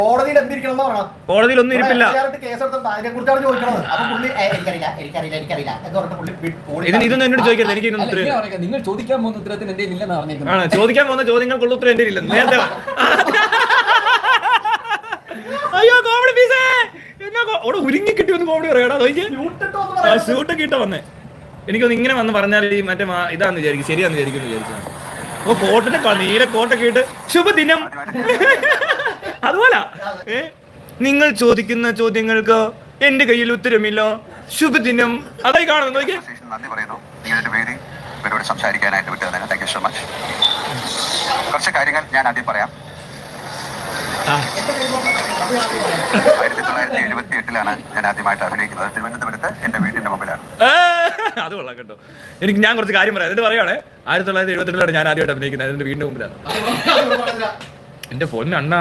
കോടതിയിൽ ഒന്നും ഇരിപ്പില്ല. ഇതൊന്നും എന്നോട് ചോദിക്കരുത്. എനിക്ക് നിങ്ങൾ ചോദിക്കാൻ പോകുന്ന ഉത്തരത്തിന് എന്റെ ഇല്ലെന്ന് പറഞ്ഞേക്കുന്നത്. ആണ് ചോദിക്കാൻ പോകുന്ന ചോദ്യങ്ങൾക്കുള്ള ഉത്തരം എന്റെ ഇല്ല. നേരത്തെ അയ്യോ കോമഡി പീസേ അവിടെ ഉരുങ്ങി കിട്ടി ഒന്ന് കോമഡി പറയാടാ. ഷൂട്ടൊക്കെ ഇട്ട വന്നേ. എനിക്കൊന്ന് ഇങ്ങനെ വന്ന് പറഞ്ഞാൽ ഈ മറ്റേ ഇതാന്ന് വിചാരിക്കും, ശരിയാന്ന് വിചാരിക്കുന്നു വിചാരിച്ചു. ഓ കോട്ടിന്റെ നീല കോട്ടൊക്കെ ഇട്ട് ശുഭദിനം അതുപോലെ നിങ്ങൾ ചോദിക്കുന്ന ചോദ്യങ്ങൾക്ക് എന്റെ കയ്യിൽ ഉത്തരമില്ല, ശുഭദിനം. അതായി കാണുന്നു. നന്ദി പറയുന്നു ഇവരോട് സംസാരിക്കാനായിട്ട് വിട്ടതിന്. Thank you so much. കുറച്ച് കാര്യങ്ങൾ ഞാൻ ആദ്യം പറയാം. 1978 ഞാൻ ആദ്യമായിട്ട് അഭിനയിക്കുന്നത് തിരുവനന്തപുരത്ത് എന്റെ വീടിന്റെ മുമ്പിലാണ്. അത് കൊള്ളാം കേട്ടോ. ഞാൻ കുറച്ച് കാര്യം പറയാം. എന്നിട്ട് പറയുകയാണെ 1978 ഞാൻ ആദ്യമായിട്ട് അഭിനയിക്കുന്നത് എന്റെ വീടിന്റെ മുമ്പിലാണ്. എന്റെ പൊന്നണ്ണ